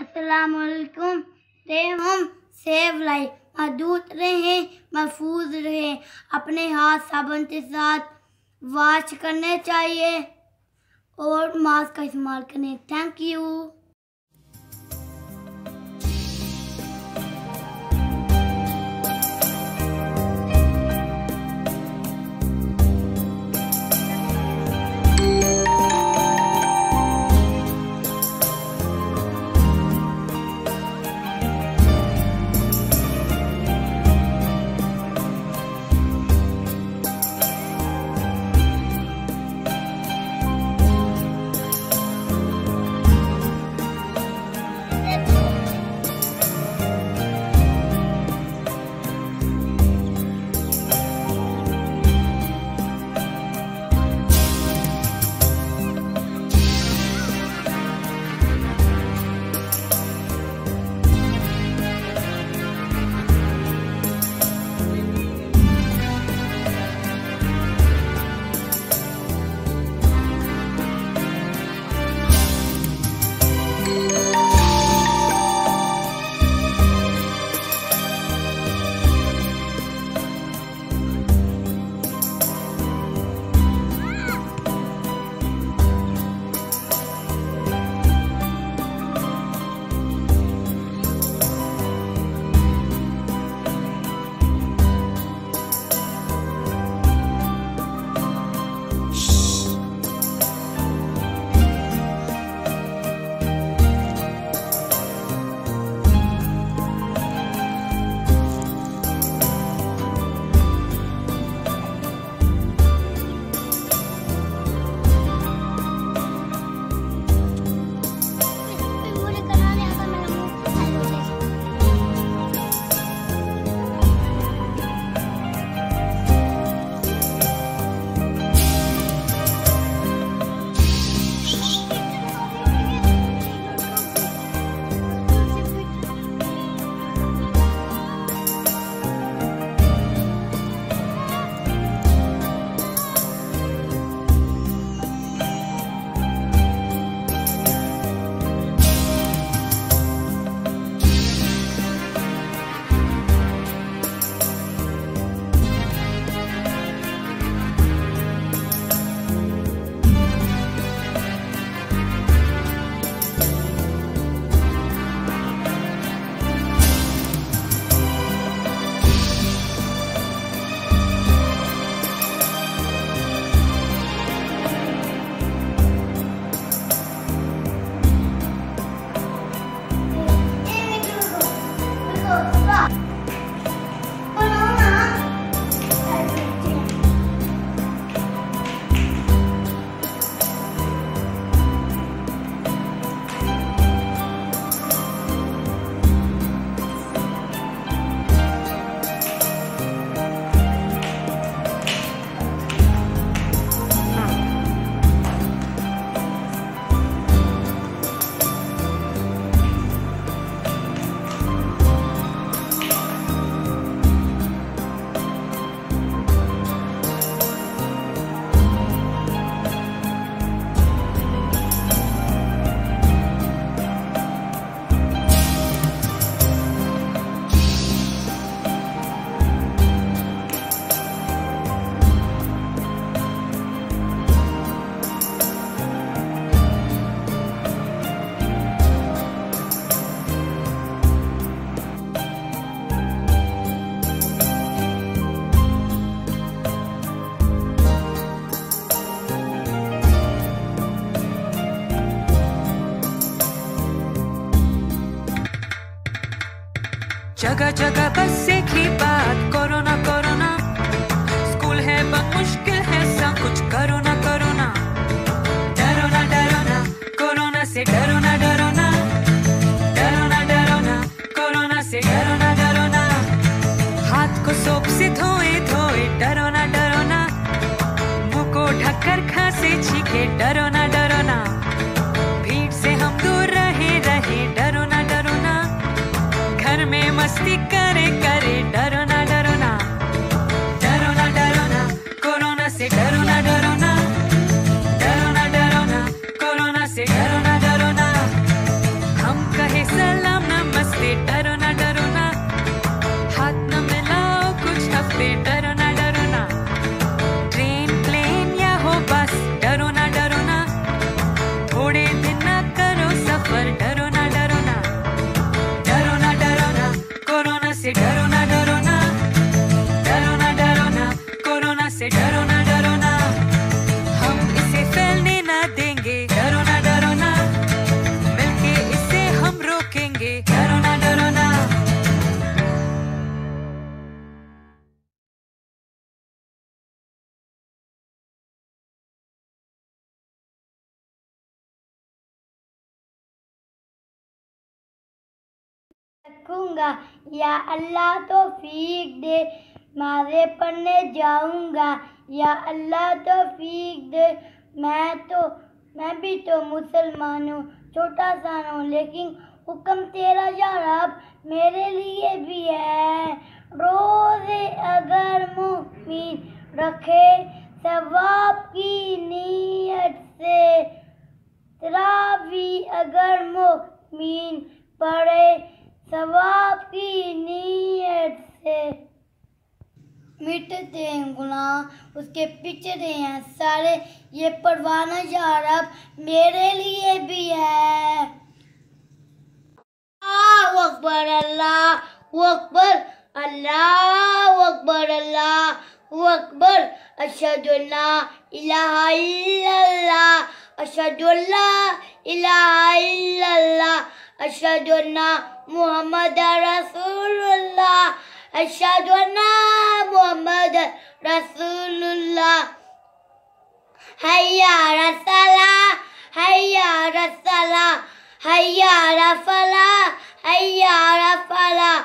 अस्सलामुअलैकुम। हम save life महदूद रहें, महफूज रहें। अपने हाथ साबुन के साथ वॉश करने चाहिए और मास्क का इस्तेमाल करें। Thank you. जगह जगह बस एक ही बात, कोरोना कोरोना। स्कूल है बंद, मुश्किल है सब कुछ, करो ना करो ना। डरो ना डरो ना, कोरोना से डरो ना डरो ना। डरो ना डरो ना, कोरोना से डरो ना डरो ना। हाथ को सोप से धोए धोए, डरो ना डरो ना। मुंह को ढककर खांसे छींके, डरो ना डरो ना। भीड़ से हम दूर रहे रहे, डरो ना डरो ना। घर में मस्ती करे करे, डरो ना डरो ना। डरो ना डरो ना, कोरोना से डरो ना डरो ना। डरो ना डरो ना, कोरोना से डरो ना डरो ना। हम कहे रखूँगा। या अल्लाह तौफीक दे मारे पढ़ने जाऊँगा। या अल्लाह तौफीक दे मैं भी तो मुसलमान हूँ, छोटा सा हूँ, लेकिन हुक्म तेरा या रब मेरे लिए भी है। रोज़े अगर मुमिन रखे सवाब की नीयत से, तरावी अगर मुमिन पढ़े सवाब की नीयत से, मिटते हैं गुनाह उसके पिछड़े हैं सारे, ये परवाना या रब मेरे लिए भी है। अल्लाहु अकबर अल्लाहु अकबर अल्लाहु अकबर अल्लाहु अकबर। अशहदु अल्ला इलाहा इल्लल्लाह अशहदु अल्ला इलाहा इल्लल्लाह अशहदु अन्ना मुहम्मदर रसूलुल्लाह अशहदु अन्ना मुहम्मदर रसूलुल्लाह। हय्या अला सलाह हय्या अला सलाह हय्या अला फलाह हय्या अला फलाह।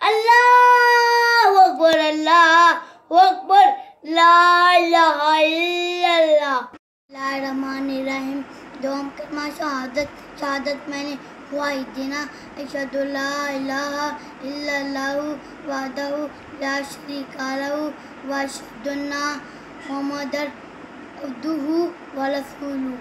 अल्लाहु अकबर ला इलाहा इल्लल्लाह। बिस्मिल्लाहिर्रहमानिर्रहीम। दोम कलमा शहादत मैंने हुआ इतना अशहदु ला इलाहा इल्लल्लाहु वहदहु ला शरीका लहु व अशहदु अन्ना मुहम्मदर अब्दुहु व रसूलुहु।